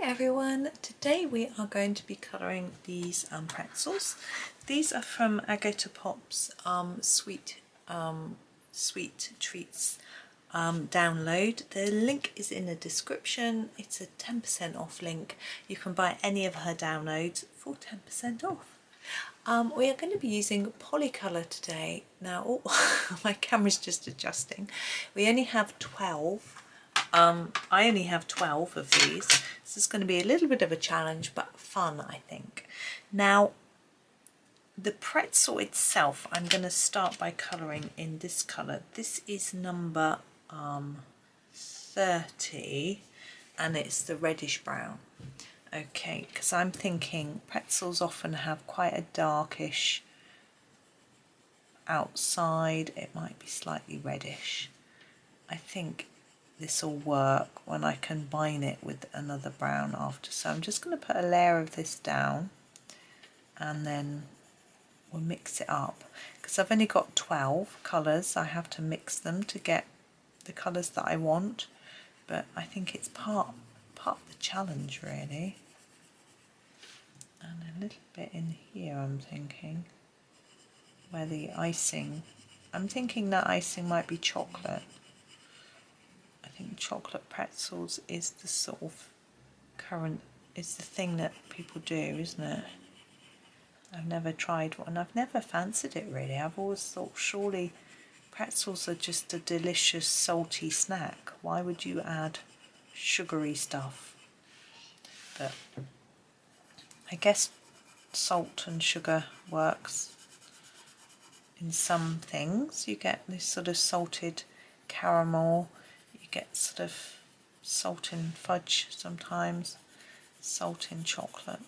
everyone, today we are going to be colouring these pretzels. These are from Agotapop's sweet treats download. The link is in the description. It's a 10% off link. You can buy any of her downloads for 10% off. We are going to be using Polycolor today. Now, my camera's just adjusting. We only have 12. I only have 12 of these. This is going to be a little bit of a challenge, but fun, I think. Now, the pretzel itself, I'm going to start by colouring in this colour. This is number 30, and it's the reddish brown. Okay, because I'm thinking pretzels often have quite a darkish outside. It might be slightly reddish. I think this will work when I combine it with another brown after. So I'm just going to put a layer of this down and then we'll mix it up. Because I've only got 12 colours, I have to mix them to get the colours that I want. But I think it's part of the challenge, really. And a little bit in here, I'm thinking, where the icing, I'm thinking that icing might be chocolate. I think chocolate pretzels is the sort of is the thing that people do, isn't it? I've never tried one. I've never fancied it, really. I've always thought surely pretzels are just a delicious salty snack. Why would you add sugary stuff? But I guess salt and sugar works in some things. You get this sort of salted caramel. You get sort of salt in fudge sometimes, salt in chocolate,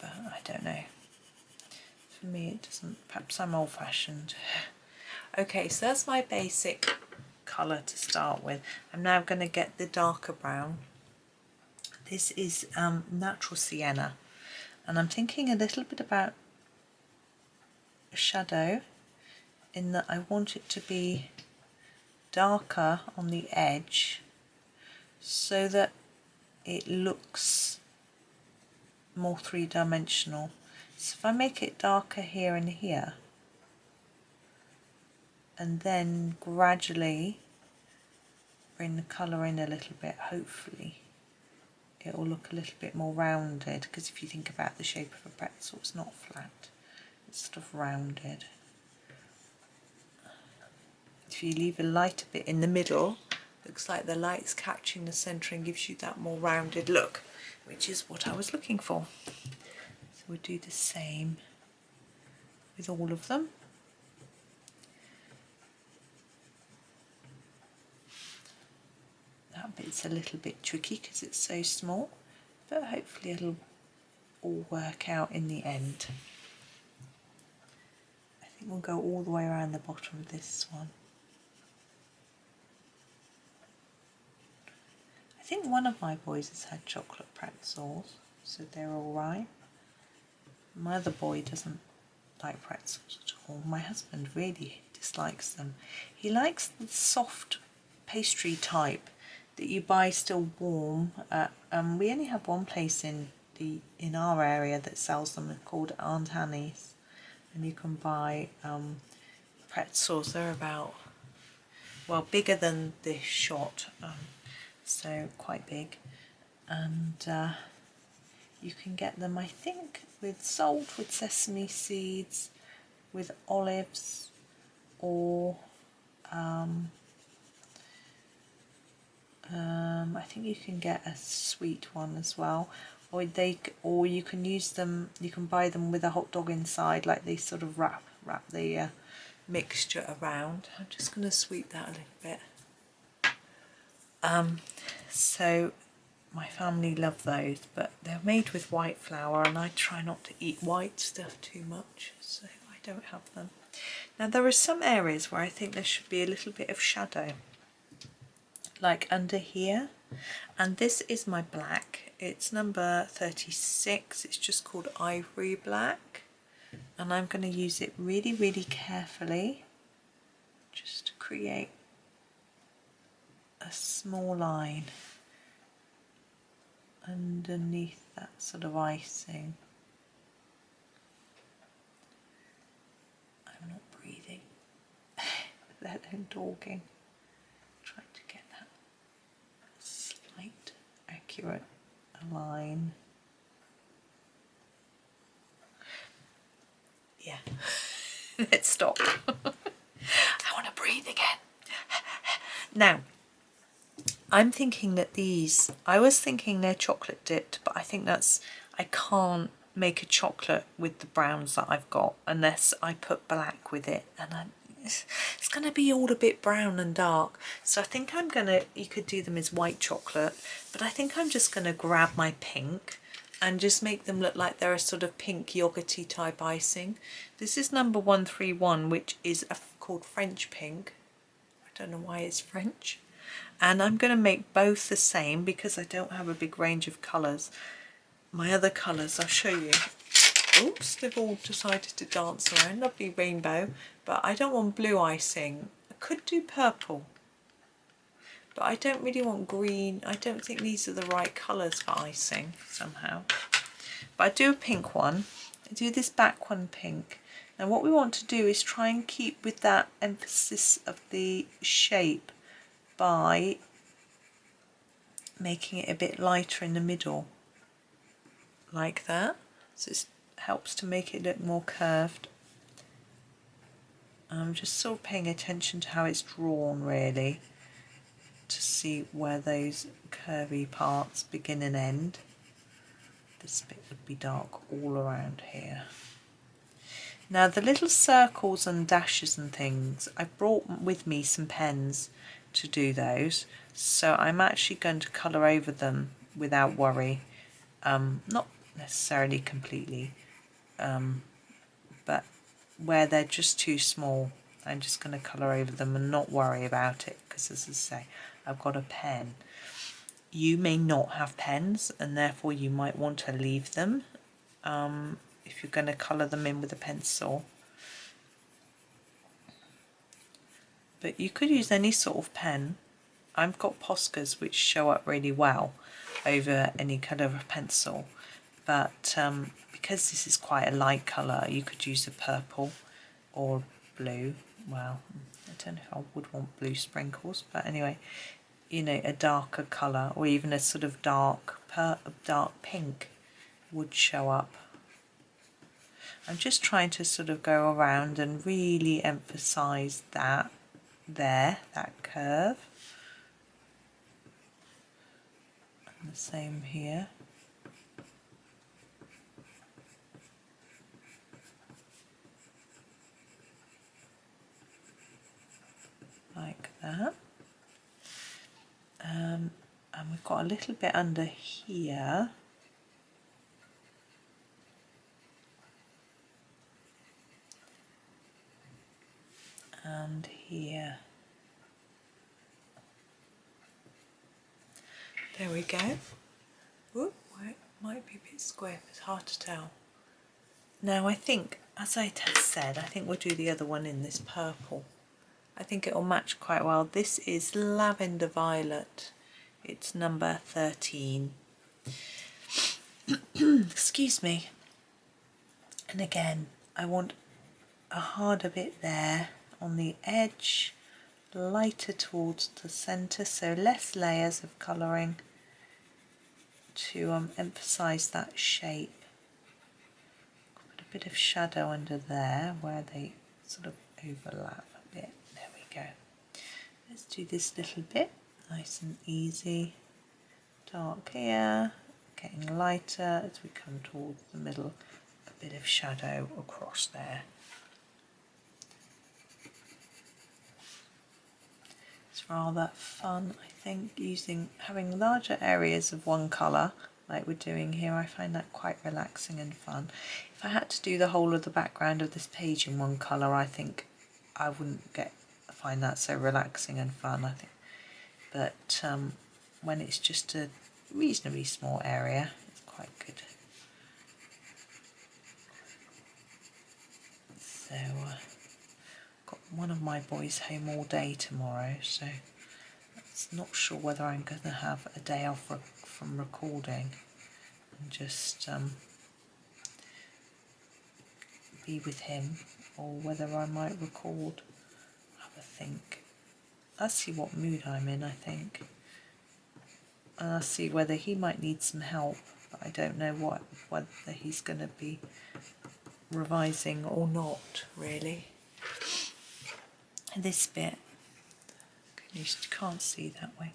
but I don't know. For me it doesn't, perhaps I'm old-fashioned. Okay, so that's my basic colour to start with. I'm now going to get the darker brown. This is natural sienna, and I'm thinking a little bit about a shadow in that I want it to be darker on the edge so that it looks more three-dimensional. So if I make it darker here and here and then gradually bring the colour in a little bit, hopefully it will look a little bit more rounded, because if you think about the shape of a pretzel, it's not flat, it's sort of rounded. If you leave a lighter bit in the middle, looks like the light's catching the centre and gives you that more rounded look, which is what I was looking for. So we'll do the same with all of them. That bit's a little bit tricky because it's so small, but hopefully it'll all work out in the end. I think we'll go all the way around the bottom of this one. I think one of my boys has had chocolate pretzels, so they're alright. My other boy doesn't like pretzels at all. My husband really dislikes them. He likes the soft pastry type that you buy still warm. We only have one place in our area that sells them, called Aunt Annie's, and you can buy pretzels. They're about, well, bigger than this shot. So quite big, and you can get them, I think, with salt, with sesame seeds, with olives, or I think you can get a sweet one as well, or you can use them. You can buy them with a hot dog inside, like they sort of wrap the mixture around. I'm just going to sweep that a little bit. So my family love those, but they're made with white flour and I try not to eat white stuff too much, so I don't have them. Now there are some areas where I think there should be a little bit of shadow, like under here, and this is my black. It's number 36, it's just called ivory black, and I'm going to use it really carefully just to create a small line underneath that sort of icing. I'm not breathing, let alone talking. Trying to get that slight, accurate line. Yeah, let's stop. I want to breathe again. Now, I'm thinking that these, I was thinking they're chocolate dipped, but I think that's, I can't make a chocolate with the browns that I've got unless I put black with it, and it's going to be all a bit brown and dark. So I think I'm going to, you could do them as white chocolate, but I think I'm just going to grab my pink and just make them look like they're a sort of pink yogurty type icing. This is number 131, which is called French pink. I don't know why it's French. And I'm going to make both the same because I don't have a big range of colours. My other colours, I'll show you. Oops, they've all decided to dance around. Lovely rainbow, but I don't want blue icing. I could do purple, but I don't really want green. I don't think these are the right colours for icing somehow. But I do a pink one. I do this back one pink. Now what we want to do is try and keep with that emphasis of the shape by making it a bit lighter in the middle, like that. So it helps to make it look more curved. I'm just sort of paying attention to how it's drawn really, to see where those curvy parts begin and end. This bit would be dark all around here. Now the little circles and dashes and things, I brought with me some pens to do those, so I'm actually going to colour over them without worry, not necessarily completely, but where they're just too small I'm just going to colour over them and not worry about it, because as I say, I've got a pen. You may not have pens and therefore you might want to leave them if you're going to colour them in with a pencil. But you could use any sort of pen. I've got Poscas which show up really well over any colour of pencil, but because this is quite a light colour, you could use a purple or blue. Well, I don't know if I would want blue sprinkles, but anyway, you know, a darker colour or even a sort of dark pink would show up. I'm just trying to sort of go around and really emphasise that there, that curve. And the same here. Like that. And we've got a little bit under here. And here. There we go. Ooh, it might be a bit square, it's hard to tell. Now I think, as I said, I think we'll do the other one in this purple. I think it'll match quite well. This is Lavender Violet. It's number 13. Excuse me. And again, I want a harder bit there on the edge, lighter towards the centre, so less layers of colouring to emphasise that shape. Put a bit of shadow under there where they sort of overlap a bit. There we go. Let's do this little bit, nice and easy. Dark here, getting lighter as we come towards the middle, a bit of shadow across there. It's rather fun, I think, having larger areas of one colour like we're doing here. I find that quite relaxing and fun. If I had to do the whole of the background of this page in one colour, I think I wouldn't find that so relaxing and fun, I think. But when it's just a reasonably small area, it's quite good. So got one of my boys home all day tomorrow, so I'm not sure whether I'm going to have a day off from recording and just be with him, or whether I might record. Have a think. I'll see what mood I'm in, I think. And I'll see whether he might need some help, but I don't know whether he's going to be revising or not, really. This bit, you can't see that way.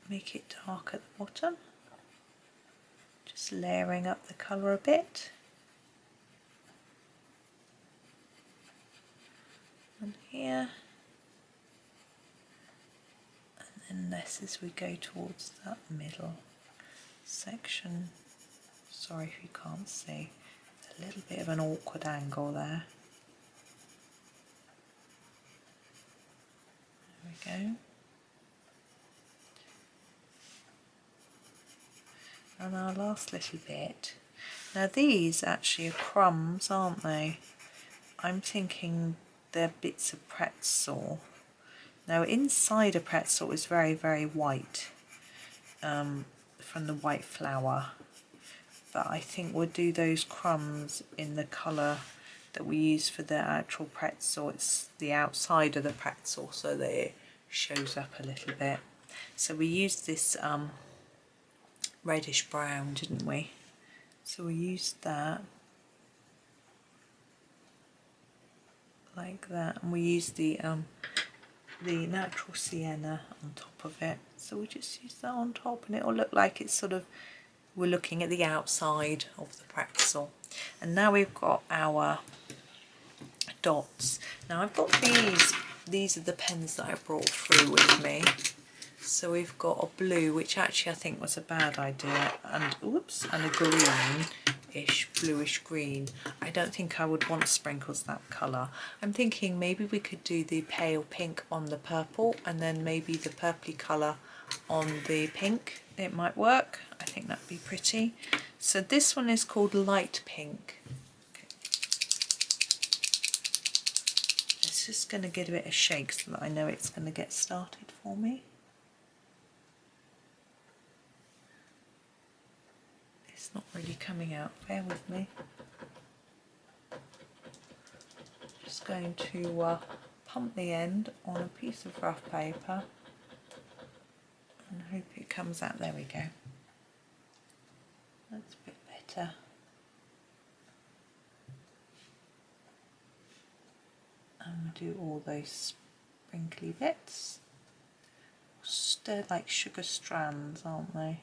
Make it dark at the bottom. Just layering up the colour a bit. And here. And then this as we go towards that middle section. Sorry if you can't see. A little bit of an awkward angle there. There we go. And our last little bit. Now these actually are crumbs, aren't they? I'm thinking they're bits of pretzel. Now inside a pretzel is very, very white from the white flour. But I think we'll do those crumbs in the colour that we use for the actual pretzel. It's the outside of the pretzel so that it shows up a little bit. So we used this reddish brown, didn't we? So we used that like that, and we used the natural sienna on top of it. So we just use that on top, and it'll look like it's sort of, we're looking at the outside of the pretzel. And now we've got our dots. Now I've got these are the pens that I brought through with me. So we've got a blue, which actually I think was a bad idea, and oops, and a greenish, bluish green. I don't think I would want sprinkles that colour. I'm thinking maybe we could do the pale pink on the purple, and then maybe the purpley colour on the pink. It might work. I think that'd be pretty. So this one is called light pink. Okay. It's just going to get a bit of shake so that I know it's going to get started for me. It's not really coming out, bear with me. Just going to pump the end on a piece of rough paper and hope it comes out. There we go. That's a bit better. And we'll do all those sprinkly bits. They're like sugar strands, aren't they?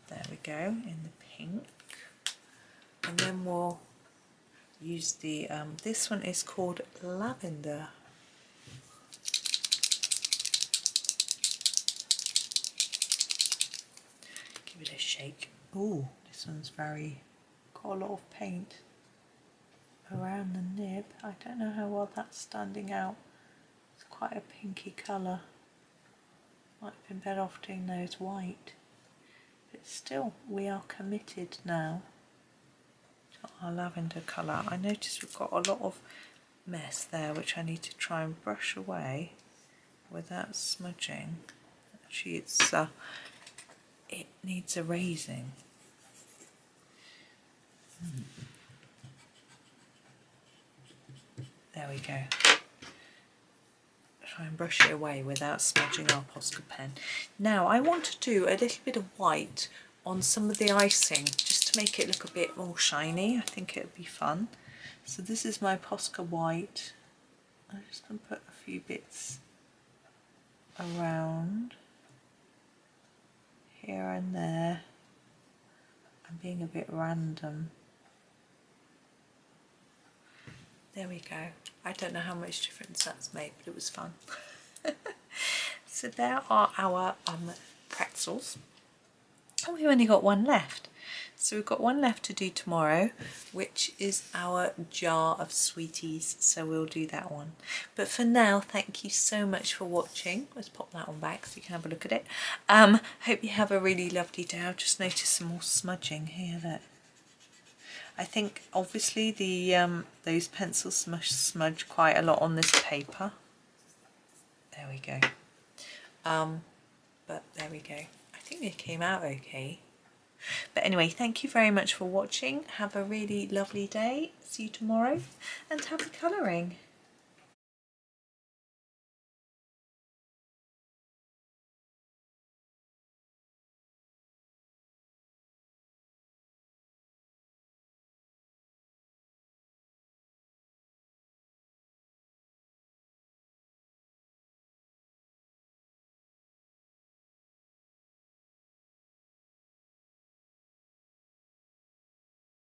There we go, in the pink. And then we'll use the, this one is called lavender. Give it a shake. Ooh, this one's got a lot of paint around the nib. I don't know how well that's standing out. It's quite a pinky colour. Might have been better off doing those white. But still, we are committed now to our lavender colour. I notice we've got a lot of mess there, which I need to try and brush away without smudging. Actually, it needs erasing. There we go. Try and brush it away without smudging our Posca pen. Now I want to do a little bit of white on some of the icing just to make it look a bit more shiny. I think it would be fun. So this is my Posca white. I'm just going to put a few bits around here and there. I'm being a bit random. There we go. I don't know how much difference that's made, but it was fun. So there are our pretzels. And we've only got one left. So we've got one left to do tomorrow, which is our jar of sweeties. So we'll do that one. But for now, thank you so much for watching. Let's pop that one back so you can have a look at it. Hope you have a really lovely day. I've just noticed some more smudging here. Look. I think obviously those pencils smudge quite a lot on this paper. There we go. But there we go. think they came out okay. But anyway, thank you very much for watching. Have a really lovely day. See you tomorrow and happy colouring.